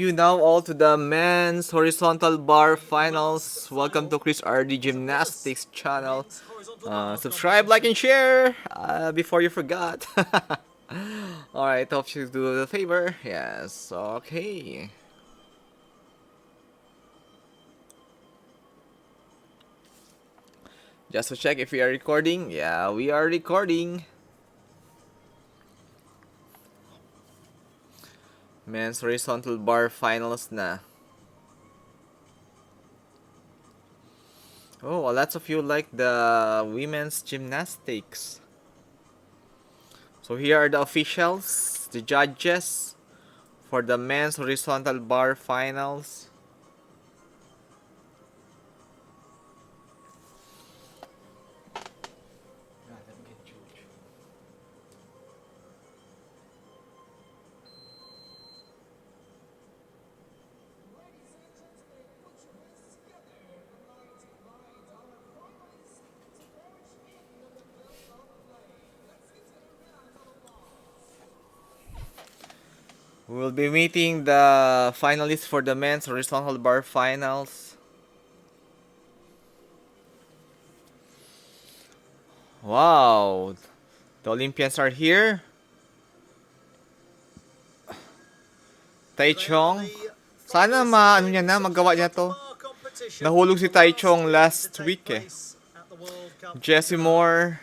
You now all to the men's horizontal bar finals. Welcome to Chris RD Gymnastics channel. Subscribe, like, and share before you forgot. Alright, hope you do the favor. Yes, okay. Just to check if we are recording. Yeah, we are recording. Men's horizontal bar finals na. Oh, lots of you like the women's gymnastics. So here are the officials, the judges for the men's horizontal bar finals. We will be meeting the finalists for the men's horizontal bar finals. Wow, the Olympians are here. Taishan. Sana ano niya na, magawa niya to. Nahulog si Taishan last week eh. Jesse Moore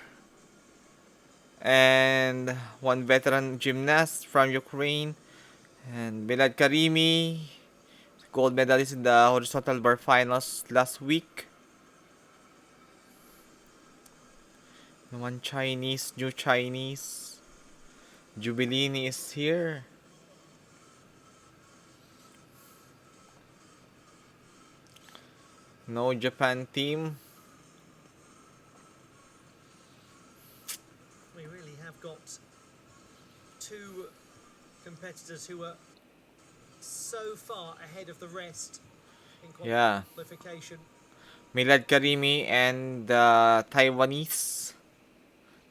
and one veteran gymnast from Ukraine. And Milad Karimi, gold medalist in the horizontal bar finals last week. One Chinese, new Chinese. Giubellini is here. No Japan team. We really have got two competitors who are so far ahead of the rest in qualification. Milad Karimi and the Taiwanese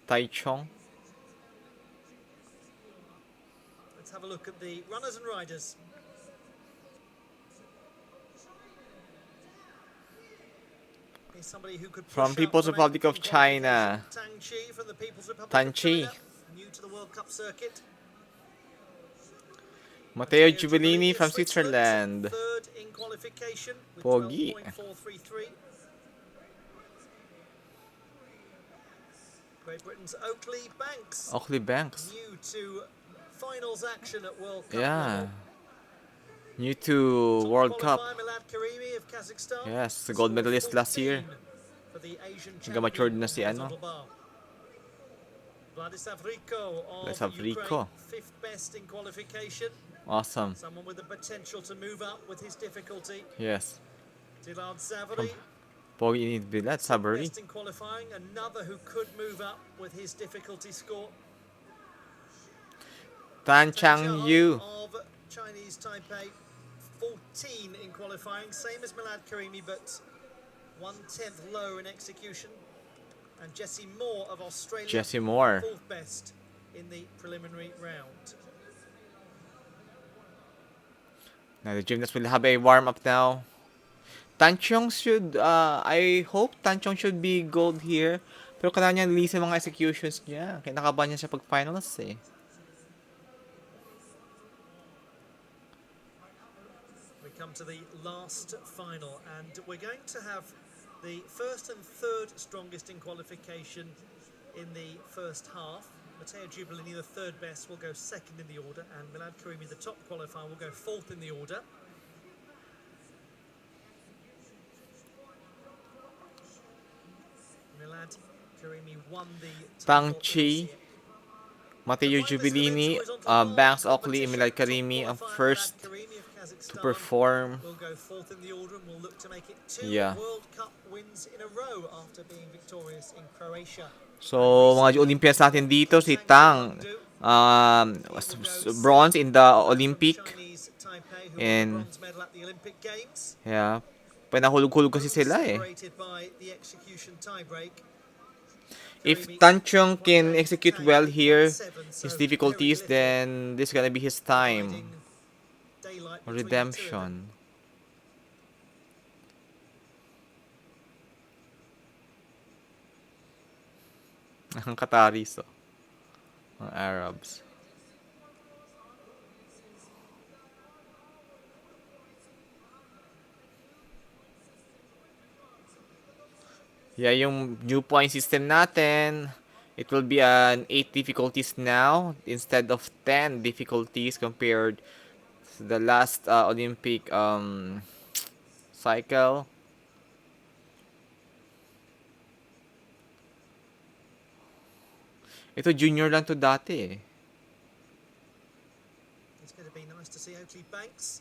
Taishan. Let's have a look at the runners and riders. Here's somebody who could From People's Republic of China. Tang Qi from the People's Republic Tang of Qi. China, new to the World Cup circuit. Matteo Giubellini from Switzerland. Third in qualification with Pogi. 12.433. Great Britain's Oakley Banks. Oakley Banks. New to finals action at World Cup Yeah. level. New to World Cup. Milad Karimi of Kazakhstan. Yes, the gold medalist last year. For the Asian Nag-matured na si ano. Vladyslav Hryko of Vladyslav Hryko. Ukraine, fifth best in qualification. Awesome. Someone with the potential to move up with his difficulty. Yes. Milad Zavory. Pogi Milad Zavory. Best in qualifying, another who could move up with his difficulty score. Tang Chia-Hung Chia-Hung. of Chinese Taipei, 14 in qualifying, same as Milad Karimi, but 1/10 lower in execution. And Jesse Moore of Australia, Jesse Moore. fourth best in the preliminary round. Now the gymnasts will have a warm-up now. Tang Chia-Hung should, I hope Tang Chia-Hung should be gold here. Pero kailangan niya nilisin mga executions niya. Kaya nakabahan niya siya pag finals eh. We come to the last final, and we're going to have the first and third strongest in qualification in the first half. Matteo Giubellini, the third best, will go second in the order, and Milad Karimi, the top qualifier, will go fourth in the order. Milad Karimi won the Tang Qi, Matteo Giubellini, Banks, Oakley, and Milad Karimi ang first to perform. Will go fourth in the order and will look to make it two Yeah. World Cup wins in a row after being victorious in Croatia. So, mga Olympians natin dito, si Tang, bronze in the Olympic. Chinese Taipei, who won And the bronze medal at the Olympic Games. yeah, pinahulog-hulog kasi sila eh. Separated by the execution tiebreak. If Tang Chia-Hung can execute well here, his difficulties, then this is gonna be his time. daylight between the two of them. Redemption. Ang Qataris, oh. Mga Arabs. Yeah, yung new point system natin, it will be an 8 difficulties now instead of 10 difficulties compared to the last Olympic cycle. Ito junior lang to dati eh. It's going to be nice to see Oakley Banks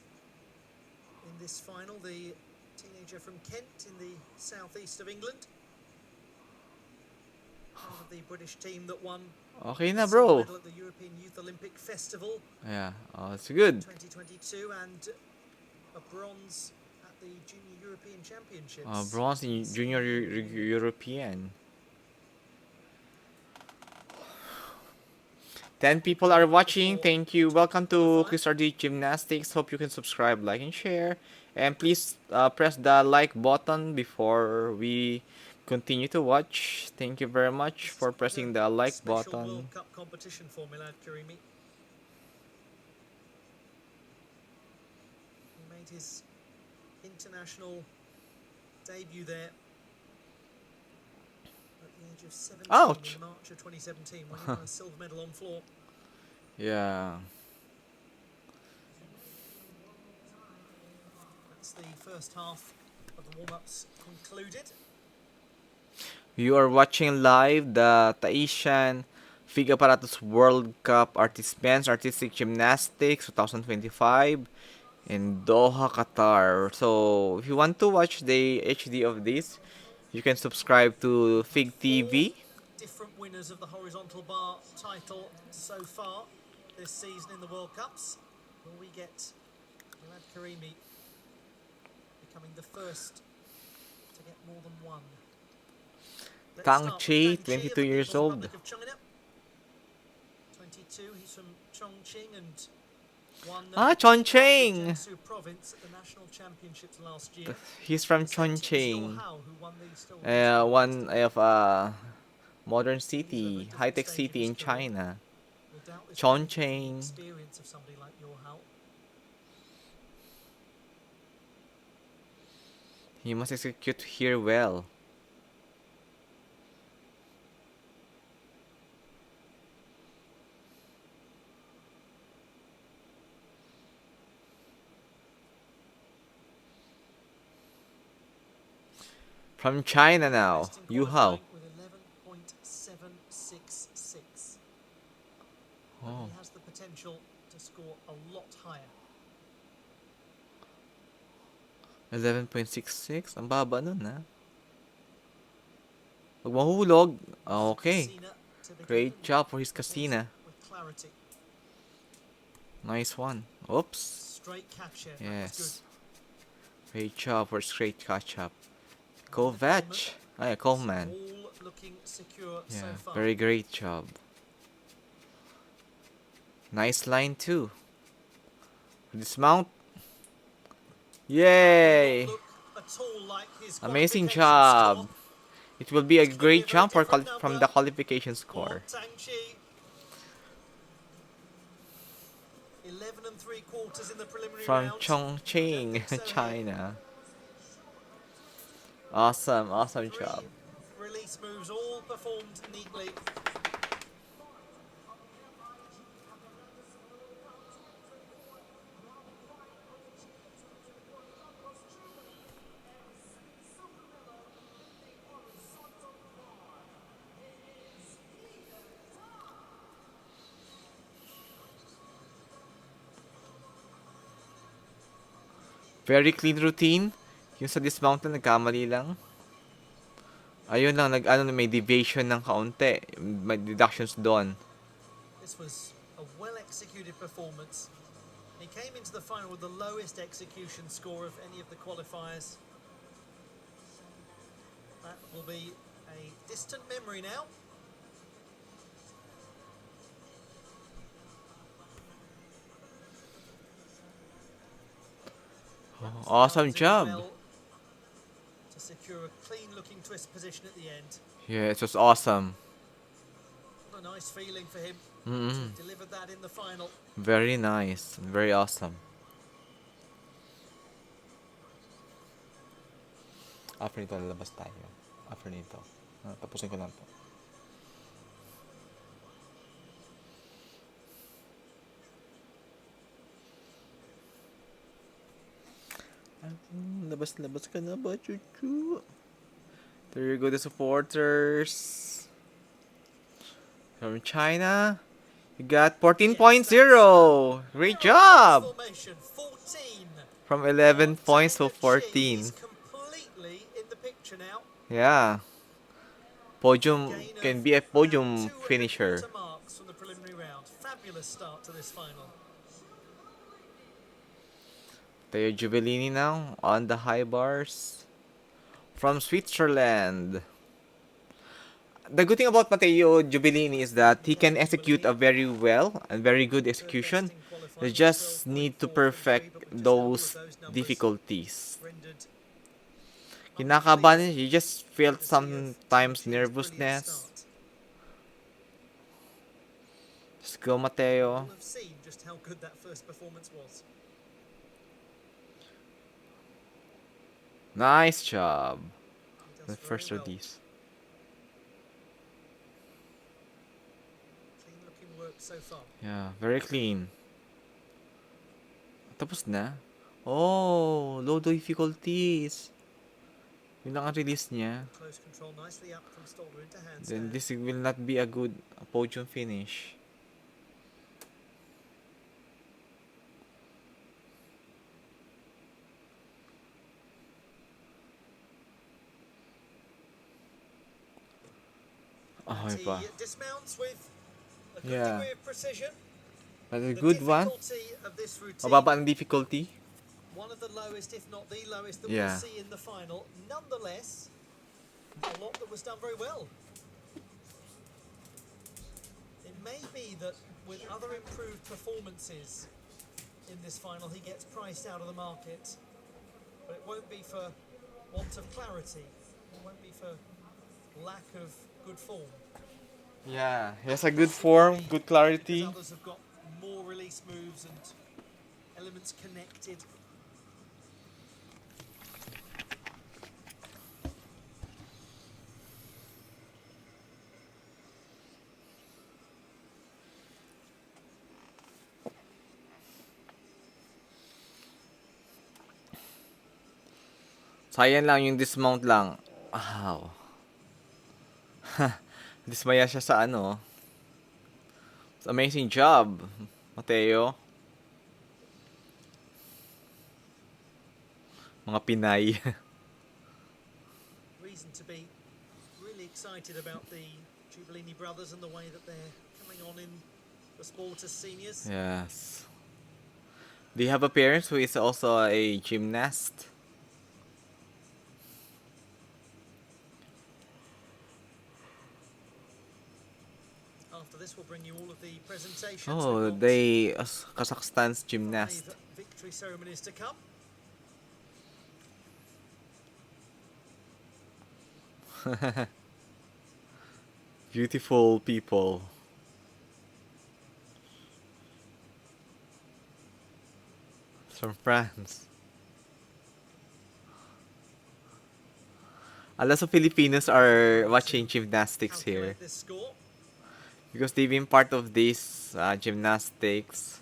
in this final, the teenager from Kent in the southeast of England. Part of the British team that won Okay na, the silver bro. medal at the European Youth Olympic Festival Yeah, it's good. 2022 and a bronze at the Junior European Championships. Bronze in Junior European. 10 people are watching. Thank you. Welcome to Chris RD Gymnastics. Hope you can subscribe, like, and share. And please press the like button before we continue to watch. Thank you very much for pressing the like Special button. World Cup competition for Milad Karimi. He made his international debut there at the age of 17 Ouch. in March of 2017 when he won a silver medal on floor. Yeah. That's the first half of the warm-ups concluded. You are watching live the Taishan Apparatus World Cup Men's Artistic Gymnastics 2025 in Doha, Qatar. So if you want to watch the HD of this, you can subscribe to Fig TV. Different winners of the horizontal bar title so far this season in the World Cups. Will we get Milad Karimi becoming the first to get more than one? Let's Tang start with Qi, Tang Qi 22 of the years People's old. Republic of China. 22, he's from Chongqing and won Chongqing! Jiangsu province at the national championships last year. He's from The 17 Chongqing. Hao, who won the silver One of modern city, different high-tech stage of city his in career. China. will doubtless Chongqing. benefit from the experience of somebody like your Hao. He must execute here well. From China now, Yu Hao. With 11.766. Oh. He has the potential to score a lot higher. 11.66? Ang baba nun, ha? Huwag mahulog. Okay. Great job for his Casina. With clarity. Nice one. Oops. Straight catch here. Yes. Great job for straight catch-up. Kovac. Coleman. All looking secure so Yeah, far. very great job. Nice line too. Dismount. Yay! Look at all like his Amazing qualification job. score. It will be a Could be great a very jump for different from number the qualification for score. Tang Qi. 11 3/4 in the preliminary From round. Chongqing, Don't think so China. Awesome, awesome Three job. release moves all performed neatly. Very clean routine. Yung sa dismount na nagkamali lang. Ayun lang, may deviation ng kaunti. May deductions doon. This was a well-executed performance. He came into the final with the lowest execution score of any of the qualifiers. That will be a distant memory now. Awesome job. Well to secure a clean-looking twist position at the end. Yeah, it was awesome. What a nice feeling for him Mm-mm. to deliver that in the final. Very nice. Very awesome. After nito, lalabas tayo. After nito. Tapusin ko lang to. Labas ka na ba, chuchu? There you go, the supporters. From China, you got 14.0. Great job! Formation 14. From 11 points to Tang Qi 14. is completely in the picture now. Yeah. Podium Gain can of be a around podium 2 finisher. 1/4 marks from the preliminary round. Fabulous start to this final. Matteo Giubellini now on the high bars. From Switzerland. The good thing about Matteo Giubellini is that he can execute a very well and very good execution. You just need to perfect those difficulties. Kinakabahan niya, you just felt sometimes nervousness. Just go, Matteo. You'll have seen just how good that first performance was. Nice job. He The does first very well. release. Clean looking work so far. Yeah, very clean. Tapos na? Oh, low difficulties. Yun lang ang release niya. Close control nicely up from Stolder into handstand. Then this will not be a good podium finish. Okay pa. He dismounts with a good Yeah. degree of precision. But a The good one. difficulty of this routine, Mababa ang difficulty. one of the lowest, if not the lowest, that Yeah. we'll see in the final. Nonetheless, a lot that was done very well. It may be that with other improved performances in this final, he gets priced out of the market. But it won't be for want of clarity. It won't be for lack of good form. Yeah, he has a good form, good clarity. Because others have got more release moves and elements connected. Sayang lang yung dismount lang. Wow. Dismaya siya sa ano. It's amazing job, Matteo. Mga Pinay. Reason to be really excited about the Giubellini brothers and the way that they're coming on in the sport as seniors. Yes. Do you have a parent who is also a gymnast? After this, we'll bring you all of the presentations. Oh, We've got they Kazakhstan's 5 gymnast. victory ceremonies to come. Beautiful people. From France. A lot of Filipinos are watching gymnastics here Calculate this score. because they've been part of this gymnastics.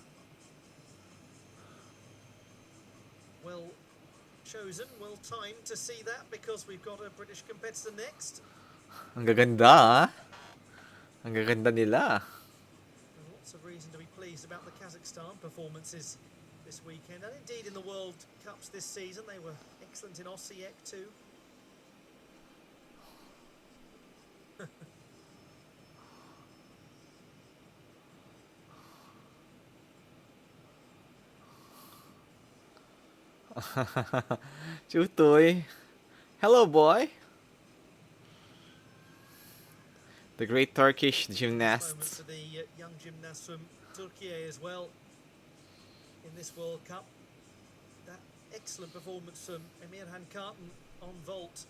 Well chosen, well timed to see that because we've got a British competitor next. Ang gaganda, ah. Ang gaganda nila. And lots of reason to be pleased about the Kazakhstan performances this weekend, and indeed in the World Cups this season. They were excellent in Osijek too. Chutoy. Hello, boy. The great Turkish Moment gymnasts. for the young gymnasts from Turkey as well in this World Cup. That excellent excellent performance from Emir Hankarten on vault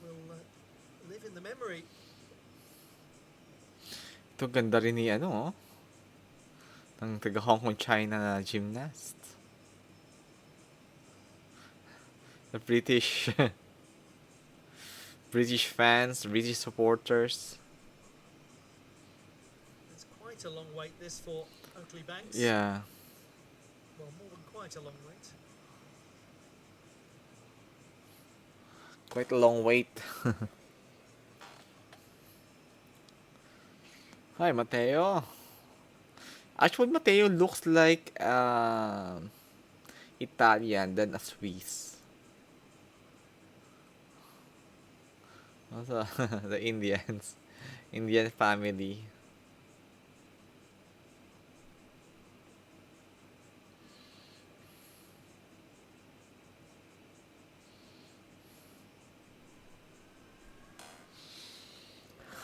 will live in the memory. Ito ganda rin ni ano, ng taga Hong Kong, China na gymnast. The British British fans, British supporters. It's quite a long wait this for Oakley Banks. Yeah. Well, more than quite a long wait. Quite a long wait. Hi, Matteo. Actually, Matteo looks like Italian than a Swiss. Also, the Indians. Indian family.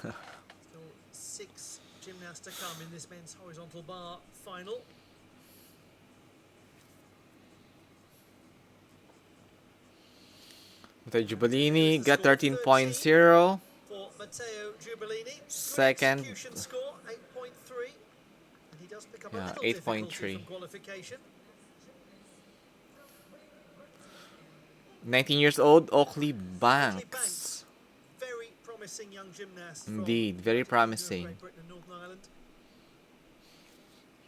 Still 6 gymnasts to come in this men's horizontal bar final. Matteo Giubellini got 13.0. For Matteo Giubellini. Second. Execution score 8.3. And he does pick up Yeah, a little difficulty 8.3. from qualification. 19 years old, Oakley Oakley Banks. Banks. Very promising young gymnast. Indeed, very promising. Great Britain and Northern Ireland.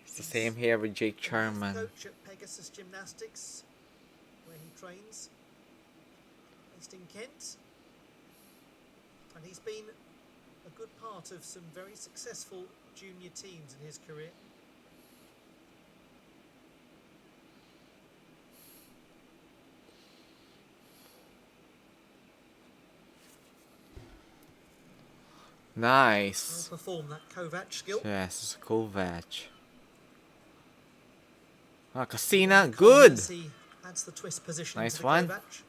It's the same here with Jake He's Sherman. coach at Pegasus Gymnastics, where he trains, based in Kent. And he's been a good part of some very successful junior teams in his career. Nice. Well performed, that Kovac skill. Yes, Kovac. Ah, Casina, good. As he adds the twist position Nice to the one. Kovac.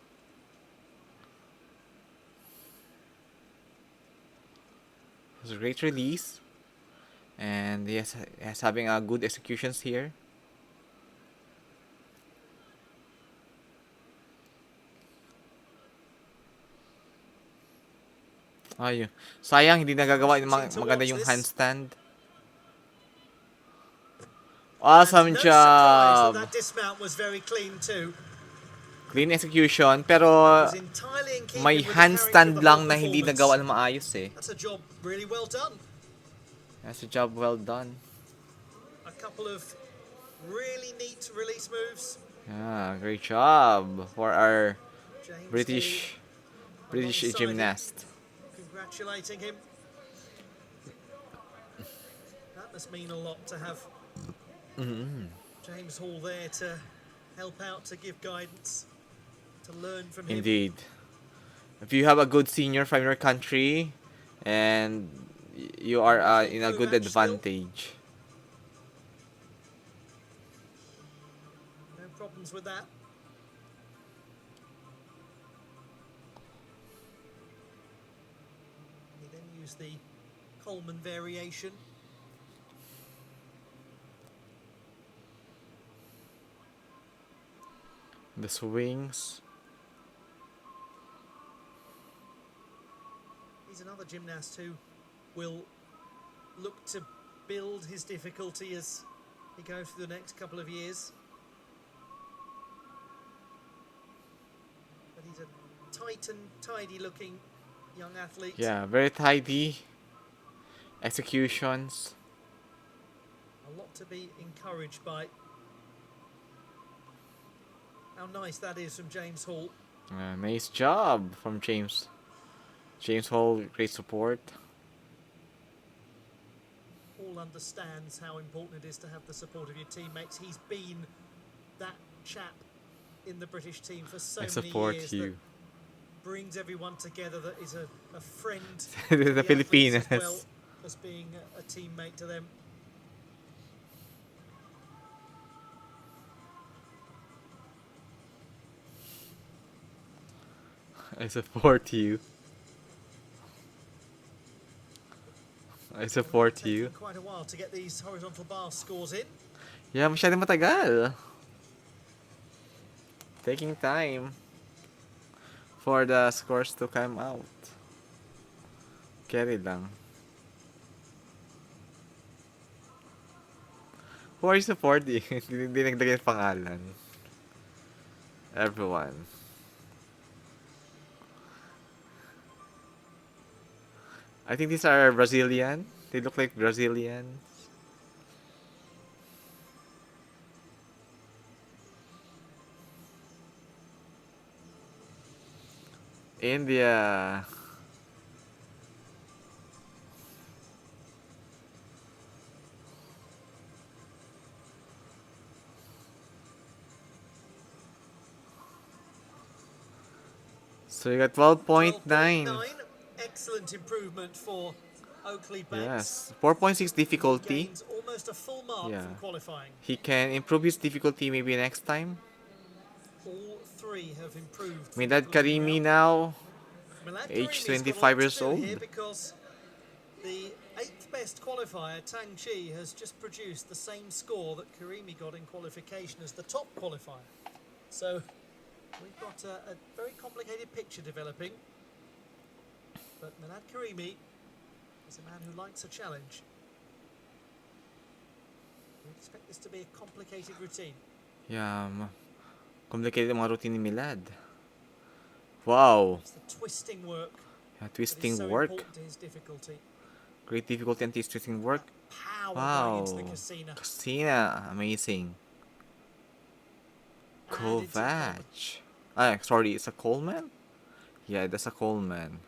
It was a great release. And yes, having a good executions here. Ay, sayang hindi nagagawa yung maganda yung handstand. Awesome And no surprise job. that dismount was very clean too. Clean execution, pero It was entirely in keeping may with the handstand character of the lang whole na hindi performance. nagawa ng maayos eh. That's a job really well done. That's a job well done. A couple of really neat release moves. Yeah, great job for our James British alongside him, gymnast. congratulating him. That must mean a lot to have James Hall there to help out, to give guidance, to learn from him. Indeed. If you have a good senior from your country and you are in a good advantage. No problems with that. He then used the Coleman variation. The swings. He's another gymnast who will look to build his difficulty as he goes through the next couple of years. But he's a tight and tidy looking young athlete. Yeah, very tidy executions. A lot to be encouraged by. How nice that is from James Hall. Nice job from James. James Hall, great support. Hall understands how important it is to have the support of your teammates. He's been that chap in the British team for so I many support years. you. That brings everyone together, that is a friend The to athletes Filipinos. as well as being a teammate to them. I support you. I support you. Taking quite a while to get these horizontal bar scores in. Yeah, masyadong matagal. Taking time for the scores to come out. Carry lang. Who are you supporting? Hindi naglagay ng pangalan. Everyone. I think these are Brazilian. They look like Brazilian. India. So you got 12.9. Excellent improvement for Oakley Banks. Yes. 4.6 difficulty. Gains almost a full mark Yeah. from qualifying. He can improve his difficulty maybe next time. All three have improved. Milad Karimi now. Milad Age Karimi's got a 25 lot years to do old. here because the 8th best qualifier, Tang Qi, has just produced the same score that Karimi got in qualification as the top qualifier. So we've got a very complicated picture developing. But Milad Karimi is a man who likes a challenge. We expect this to be a complicated routine. Yeah, complicated mga routine ni Milad. Wow. It's the twisting work. Yeah, That twisting is so work. important to his difficulty. Great difficulty and twisting work. Power Wow. going into the casino. Casina. Amazing. And it's a Kovac. Ah, sorry, it's a Coleman? Yeah, that's a Coleman.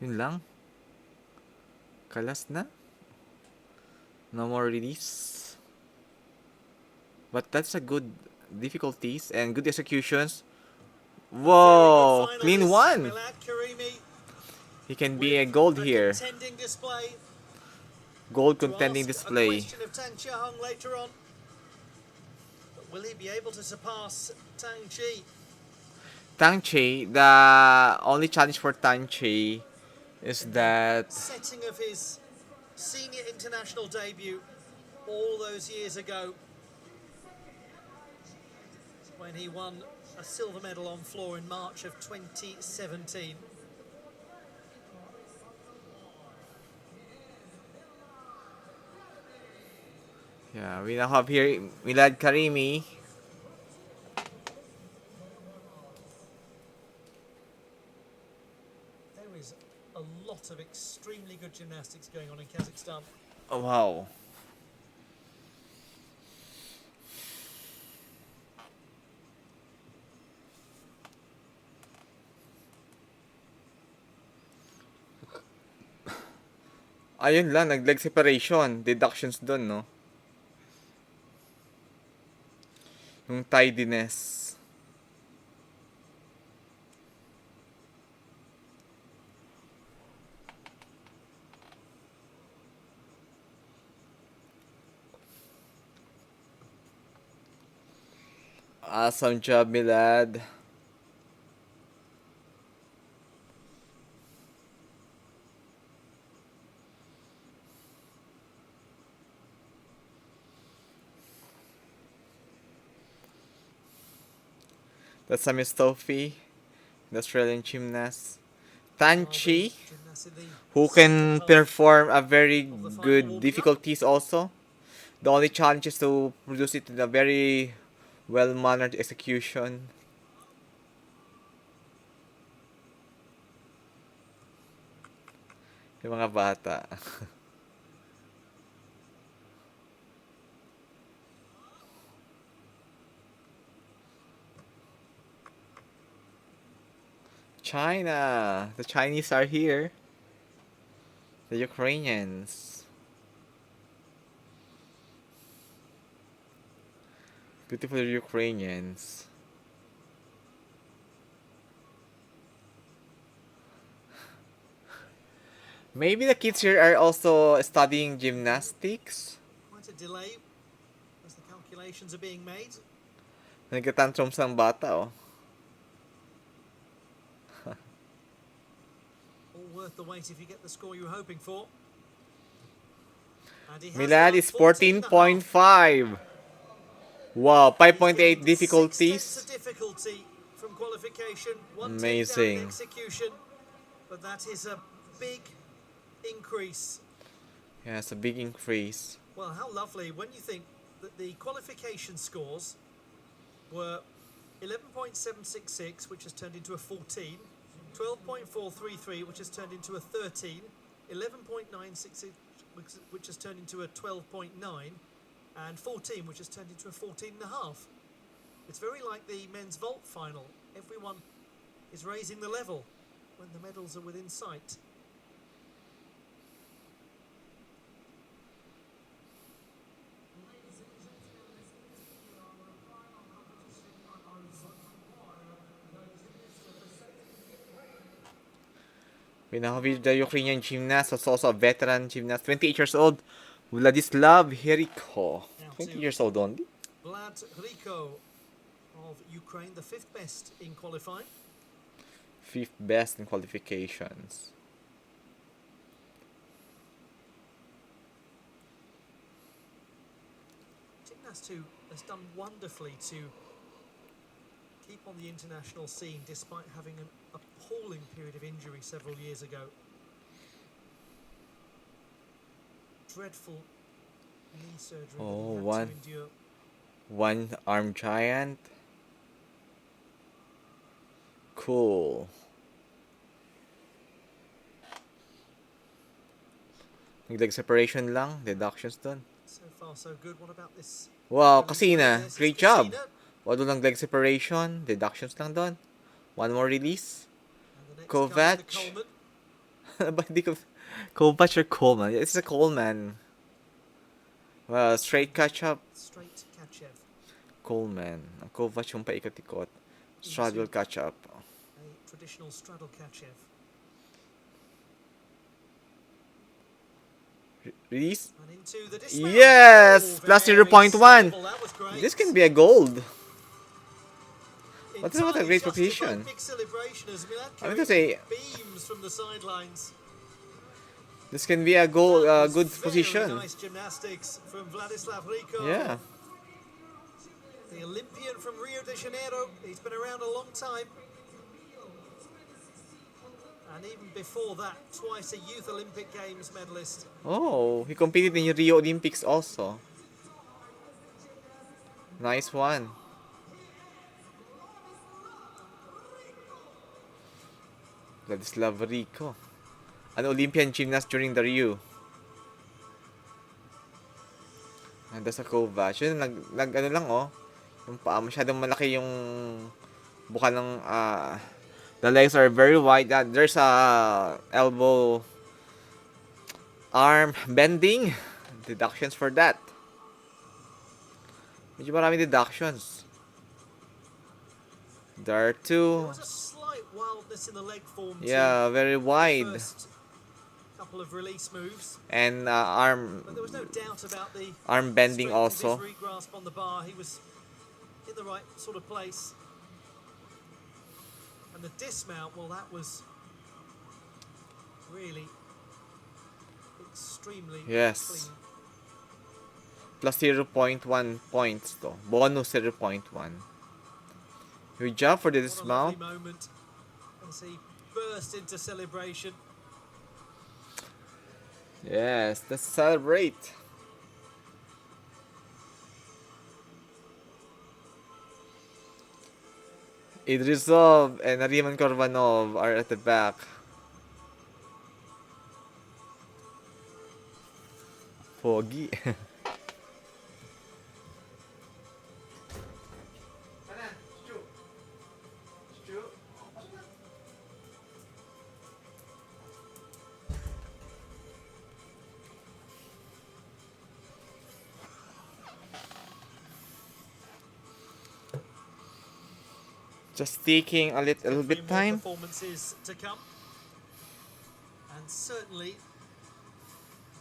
Yun lang. Kalas na. No more release. But that's a good difficulties and good executions. Whoa, Very good clean finalist, one. Milad Karimi He can be a gold with here. contending display. Gold To contending ask a display. question of Tang Chia-Hung later on. But will he be able to surpass Tang Qi? Tang Chia, the only challenge for Tang Chia is that Setting of his senior international debut all those years ago when he won a silver medal on floor in March of 2017. yeah, we now have here Milad Karimi. There is a lot of extremely good gymnastics going on in Kazakhstan. Oh, wow. Ayun lang, nag-leg separation. Deductions dun, no? Yung tidiness. Awesome job, Milad. That's Sami Stofi, the Australian gymnast. Tang Qi, who can perform a very good difficulties also. The only challenge is to produce it in a very well-mannered execution. Yung mga bata. China! The Chinese are here. The Ukrainians. Beautiful Ukrainians. Maybe the kids here are also studying gymnastics. Quite a delay as the calculations are being made. Nagka-tantrums ang bata, oh. All worth the wait if you get the score you were hoping for. And he has Milad done is 14.5. 14.5. Wow, He's 5.8 gained 6 tenths of difficulties. difficulty from qualification, 1 tenth down in Amazing. execution, but that is a big increase. Yeah, it's a big increase. Well, how lovely when you think that the qualification scores were 11.766, which has turned into a 14, 12.433, which has turned into a 13, 11.966, which has turned into a 12.9, and 14, which has turned into a 14.5. It's very like the men's vault final. Everyone is raising the level when the medals are within sight. We now have the Ukrainian gymnast, who's also a veteran gymnast, 28 years old, Vladyslav Hryko. Now 20 to years old only. Vlad Hryko of Ukraine, the 5th best in qualifying. 5th best in qualifications. Gymnast who has done wonderfully to keep on the international scene despite having an appalling period of injury several years ago. Dreadful knee surgery Oh, that he had one. to endure. One arm giant. Cool. Nag-leg separation lang, deductions dun. So far so good. What about this? Wow, Coming Kasina, through, this is great job. Kasina. Wala lang leg separation, deductions lang dun. One more release. And the next Kovac. coming, the Coleman. Ba't di ko... Kovac or Coleman? It's a Coleman. Well, straight catch-up. Straight Kachev. Coleman. Ang Kovac yung paikot-ikot. Straddle catch-up. A traditional straddle Kachev. Release? And into the dismount. Yes! Oh, Plus very 0.1. stable. That was great. This can be a gold. What a Entirely great justified position. big celebration as Milad I mean to Karimi say, beams from the sidelines. this can be a goal, That was good very position. nice gymnastics from Vladyslav Hryko. Yeah. The Olympian from Rio de Janeiro. He's been around a long time. And even before that, twice a Youth Olympic Games medalist. Oh, he competed in Rio Olympics also. Nice one. Vladyslav Hryko. An Olympian gymnast during the Rio. Nanda sa Kovac. Yun, ano lang oh. Yung paa, masyadong malaki yung buka ng, the legs are very wide. There's a elbow arm bending. Deductions for that. Medyo maraming deductions. There are There two. was a slight wildness in the leg form. Yeah, very The wide. first couple of release moves. And arm But there was no doubt about the arm bending strength of also. his regrasp on the bar. He was in the right sort of place. And the dismount, well, that was really extremely Yes. clean. Plus 0.1 points to. Bonus 0.1. Good job for the What a dismount. lovely moment as he burst into celebration. Yes, let's celebrate. Idrisov and Nariman Korbanov are at the back. Pogi. Just taking a little Three bit more time. performances to come. And certainly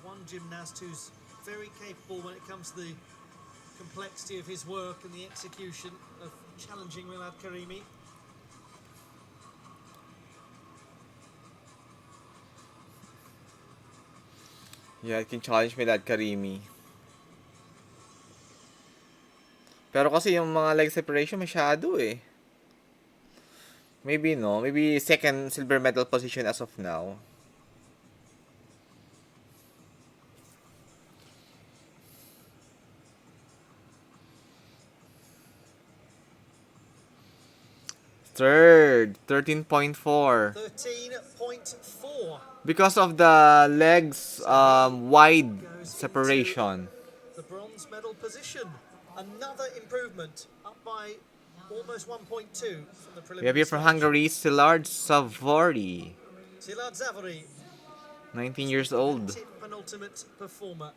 one gymnast who's very capable when it comes to the complexity of his work and the execution of challenging Milad Karimi. Yeah, it can challenge Milad Karimi. Pero kasi yung mga leg separation masyado eh. Maybe no, maybe second silver medal position as of now. Third, 13.4. 13.4. Because of the legs wide separation. The bronze medal position. Another improvement, up by almost 1.2 from the preliminary. We have here from Hungary, Zavory. Milad Zavory, 19 years old. penultimate performer.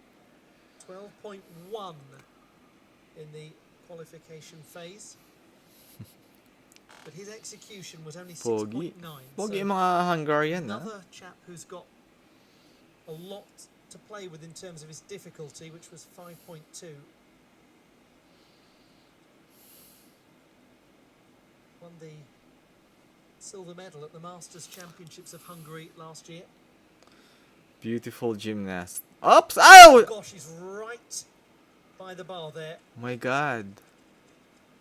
12.1 in the qualification phase. But his execution was only 6.9. Pogi yung mga Hungarian, another chap who's got a lot to play with in terms of his difficulty, which was 5.2. Won the silver medal at the Masters Championships of Hungary last year. Beautiful gymnast. Oops! Ow! Gosh, he's right by the bar there. My God.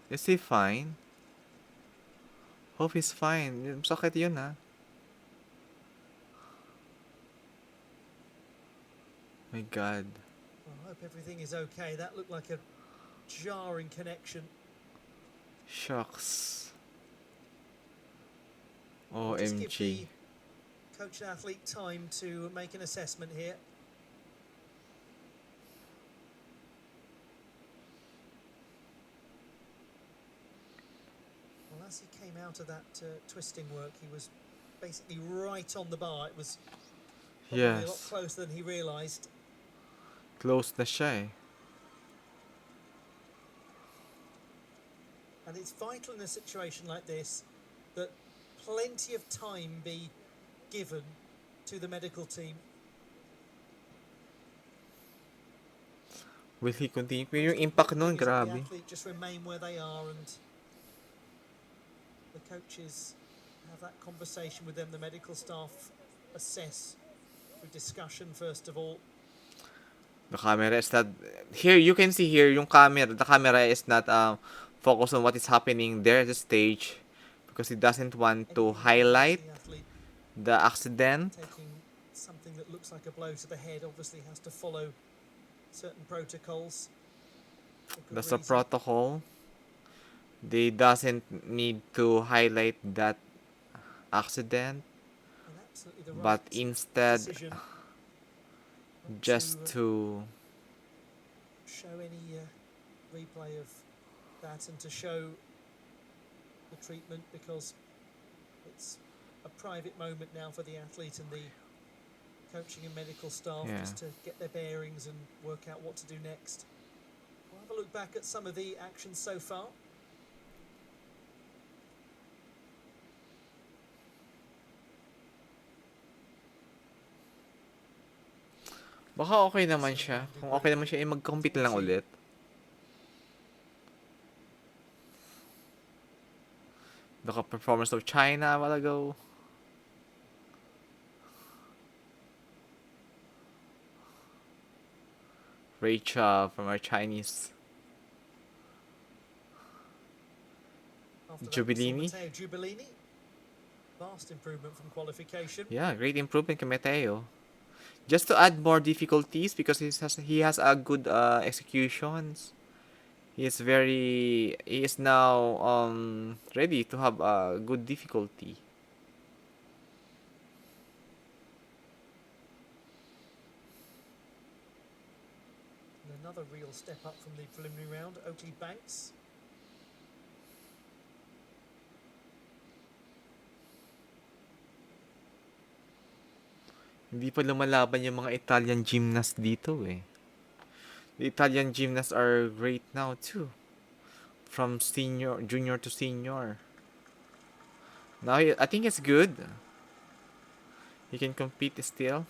Is he fine? Hope he's fine. Sakit yun ha. My God. Well, I hope everything is okay. That looked like a jarring connection. Shucks. Just give OMG. the coach and athlete time to make an assessment here. Well, as he came out of that twisting work, he was basically right on the bar. It was probably a lot Yes. closer than he realised. Close na siya eh. And it's vital in a situation like this that plenty of time be given to the medical team. Will he continue? Yung impact nun, The grabe. athlete just remain where they are, and the coaches have that conversation with them. The medical staff assess through discussion first of all. The camera is not... Here, you can see here, yung camera, the camera is not focused on what is happening there at the stage because it doesn't want to highlight The athlete the accident. taking something that looks like a blow to the head obviously has to follow certain protocols. That's a protocol. They doesn't need to highlight that accident, but instead just to show any replay of that and to show the treatment, because it's a private moment now for the athlete and the coaching and medical staff, just to get their bearings and work out what to do next. We'll have a look back at some of the actions so far. baka okay naman siya. Kung okay naman siya, mag-compete lang ulit. The performance of China a while ago. Rachel from our Chinese. Giubellini. Matteo Giubellini. Vast improvement from qualification. Yeah, great improvement kay Matteo. Just to add more difficulties because he has a good executions. He is now ready to have a good difficulty. And another real step up from the preliminary round, Oakley Banks. Hindi pa lumalaban yung mga Italian gymnasts dito eh. The Italian gymnasts are great now too. From junior to senior. Now I think it's good. He can compete still.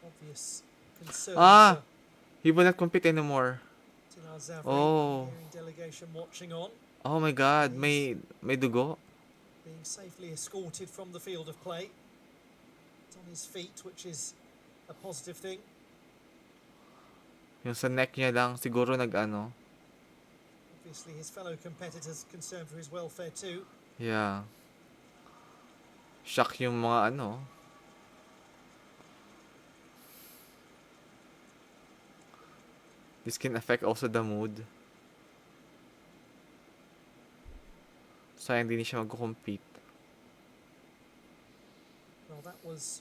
Obvious concern. He will not compete anymore. Now Zavory, Oh. hearing delegation watching on, Oh my God, may dugo. being safely escorted from the field of play. It's on his feet, which is a positive thing. Yung sa neck niya lang, siguro nag-ano. Obviously, his fellow competitors concerned for his welfare too. Yeah. Shock yung mga ano. This can affect also the mood. Sayang hindi siya mag-compete. Well, that was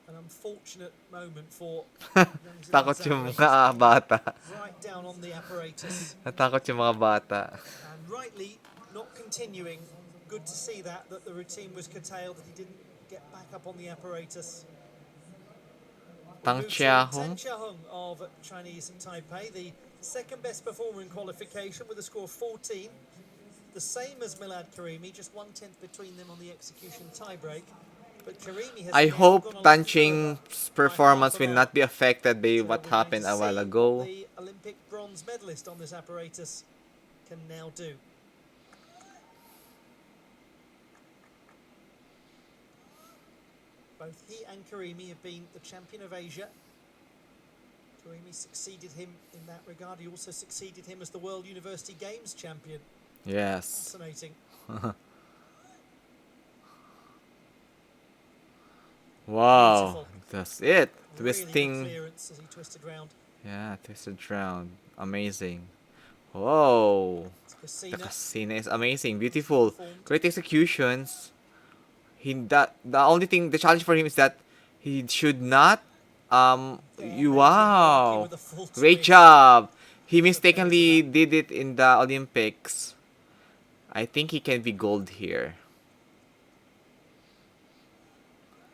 an unfortunate moment for young Takot Zavory. yung mga bata. Right down on the apparatus. Natakot yung mga bata. And rightly not continuing. Good to see that the routine was curtailed, that he didn't get back up on the apparatus. Tang Tang Chia-Hung. Chia-Hung of Chinese Taipei, the second best performer in qualification with a score of 14. The same as Milad Karimi, just 1/10 between them on the execution tiebreak. But Karimi has I now hope gone a lot Tang further Qing's by performance half a will mark. not be affected by So what we're going happened to a while see ago. what the Olympic bronze medalist on this apparatus can now do. Both he and Karimi have been the champion of Asia. Karimi succeeded him in that regard. He also succeeded him as the World University Games champion. Yes. Fascinating. Wow. Beautiful. That's it. Really good Twisting. clearance as he twisted round. Yeah, twisted round. Amazing. Whoa. The Casina casino is amazing. Beautiful. performed. Great executions. The only thing, the challenge for him is that he should not wow. With a full Great twist. job. He mistakenly did it in the Olympics. I think he can be gold here.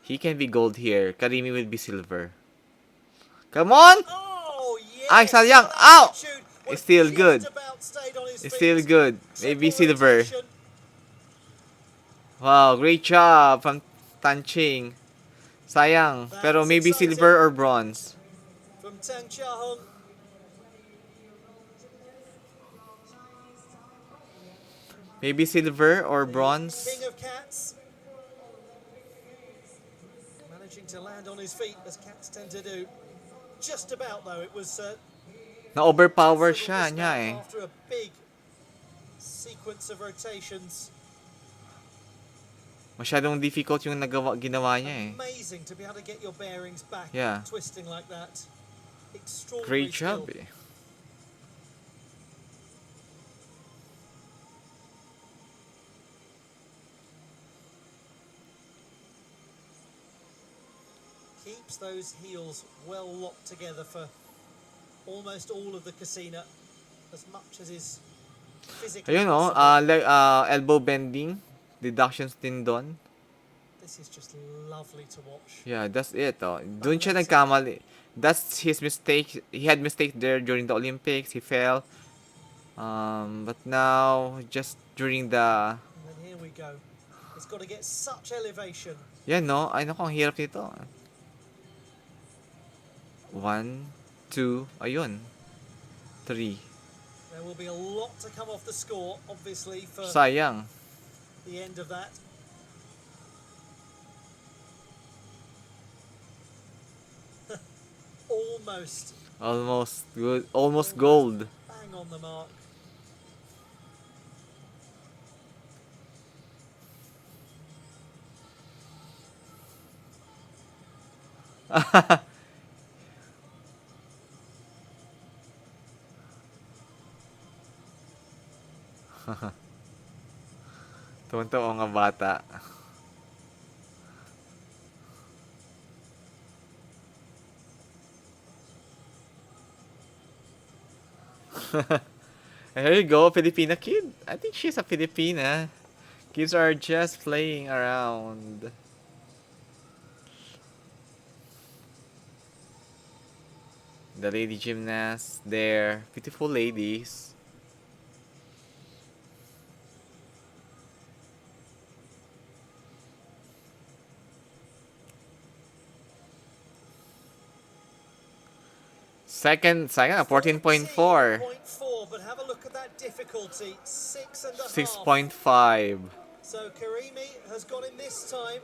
He can be gold here. Karimi will be silver. Come on! Oh, yes. Ay, sayang. That Ow! attitude was It's still just good. about stayed on his It's feet. still good. Maybe Triple silver. rotation. Wow, great job from Tang Qi. Sayang. Pero That's maybe exciting. silver or bronze. From Tang Chia-Hung. Maybe silver or The bronze. King of cats. Managing to land on his feet as cats tend to do. Just about though, it was Na-overpower little siya misstep niya eh. after a big sequence of rotations. Masyadong difficult yung ginawa niya eh. Amazing to be able to get your bearings back Yeah. twisting like that. Extraordinary Great skill. job eh. Keeps those heels well locked together for almost all of the casino, as much as is physically Ayun oh, possible. elbow bending. Deductions din doon. This is just lovely to watch. Yeah, that's it oh. Doon siya nagkamali. That's his mistake. He had mistake there during the Olympics. He fell. But now, just during the... And then here we go. It's got to get such elevation. Yan no? Ay naku, ang hirap nito. 1, 2, ayun. 3. There will be a lot to come off the score, obviously, for Sayang. the end of that. Almost Almost good. Almost gold. bang on the mark. Tuwan-tuwa nga bata. Here you go, Filipina kid. I think she's a Filipina. Kids are just playing around. The lady gymnasts there. Beautiful ladies. Second, 14.4. 14.4, but have a look at that difficulty. 6.5. 6.5. So Karimi has got him this time.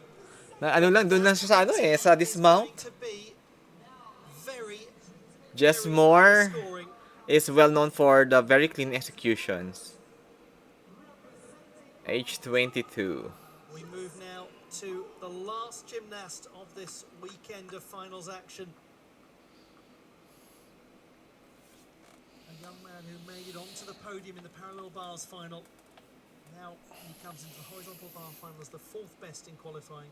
Na ano lang, dun lang siya sa ano eh, sa dismount. It's going to be very, Just very more high scoring. is well known for the very clean executions. Age 22. We move now to the last gymnast of this weekend of finals action. A young man who made it onto the podium in the parallel bars final. Now he comes into the horizontal bar final as the fourth best in qualifying.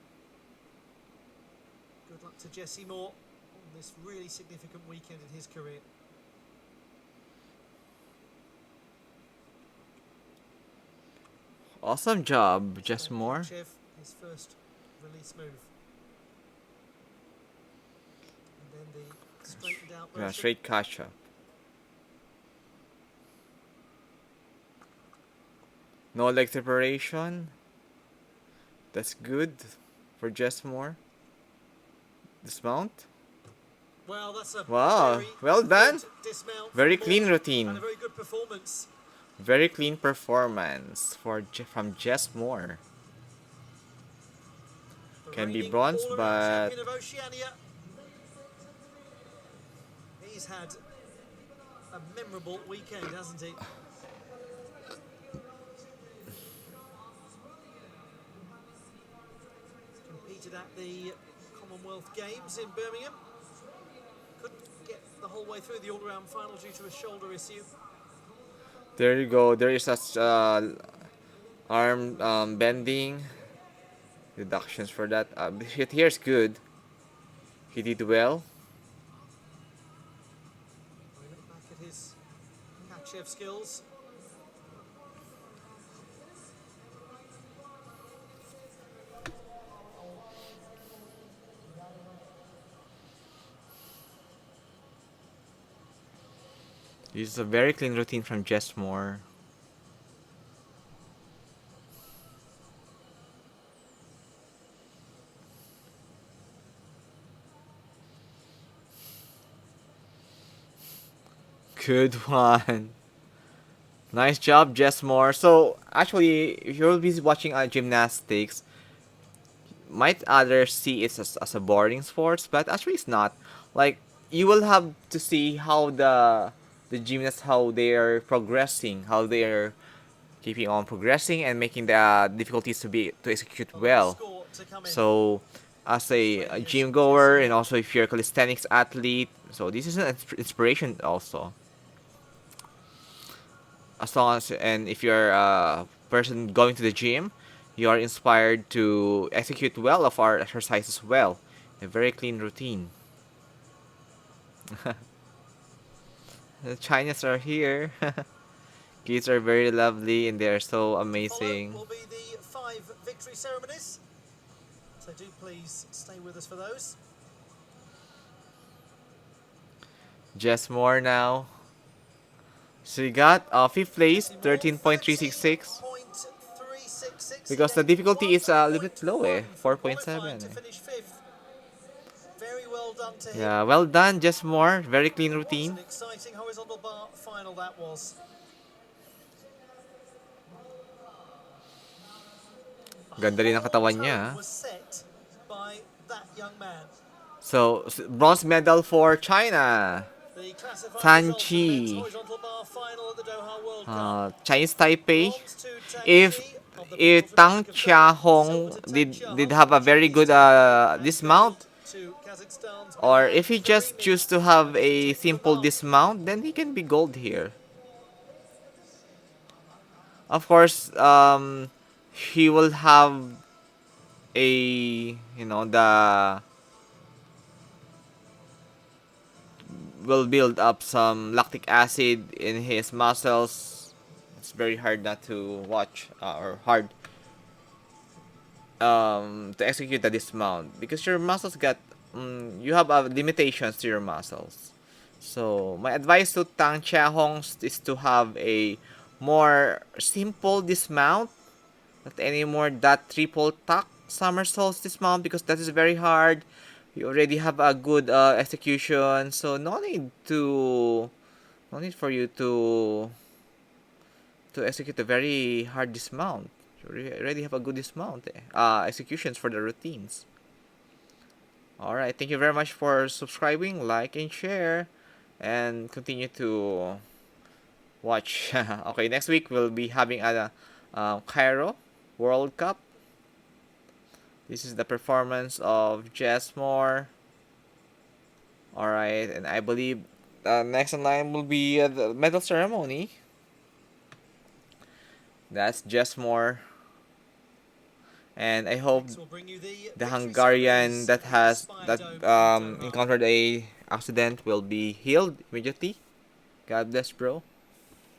Good luck to Jesse Moore on this really significant weekend in his career. Awesome job, just more. His first release move. And then the straightened out version. Yeah, straight catch up. No leg separation. That's good for just more. Dismount. Well, that's a Wow, very well done. good dismount Very from clean Moore, routine. and a very good performance. Very clean performance from just more. The Can be reigning bronze, all-around but champion of Oceania. He's had a memorable weekend, hasn't he? Competed at the Commonwealth Games in Birmingham. Couldn't get the whole way through the all-around final due to a shoulder issue. there you go. There is such arm bending deductions for that. Here's good. He did well. We look back at his Kachev skills. This is a very clean routine from Jess Moore. Good one. Nice job, Jess Moore. So, actually, if you're busy watching gymnastics, might others see it as a boring sports, but actually it's not. Like, you will have to see how the gymnasts, how they are progressing, how they are keeping on progressing and making the difficulties to execute well. Score to come in. So, as a gym goer and also if you're a calisthenics athlete, so this is an inspiration also. As long as, and if you're a person going to the gym, you are inspired to execute well of our exercises well. A very clean routine. The Chinese are here. Kids are very lovely and they are so amazing. Follow will be the 5 victory ceremonies. So do please stay with us for those. Just more now. So you got 5th place, 13.366. 13.366 Because the again, difficulty is a little bit low 1.1 from 4.7 qualifying to finish 5th. Very well done to him. Yeah, well done, just more. Very clean What routine. an exciting horizontal bar final that was. Ganda rin ang katawan niya. Was set by that young man. So, bronze medal for China. The classified Tang results of men's Qi. horizontal bar final at the Doha World Cup. Chinese Taipei. Bronze to Tang If Qi of the if People's Tang Republic of Chia-Hung Silver to Tang did Chia-Hung have a of very good and dismount, gold to Kazakhstan's or Milad if he just Karimi choose to of have the a Czech simple Republic. dismount, then he can be gold here. Of course, he will have the will build up some lactic acid in his muscles. It's very hard not to watch or hard to execute the dismount because your muscles got you have limitations to your muscles. So my advice to Tang Chia-Hung is to have a more simple dismount, not anymore that triple tuck somersaults dismount because that is very hard You already have a good execution, so no need for you to execute a very hard dismount. You already have a good dismount executions for the routines. Alright, thank you very much for subscribing, like, and share, and continue to watch. Okay, next week we'll be having a Cairo World Cup. This is the performance of Jesmore. Alright, and I believe next in line will be the medal ceremony. That's Jesmore. And I hope the Hungarian that has encountered a accident will be healed immediately. God bless, bro.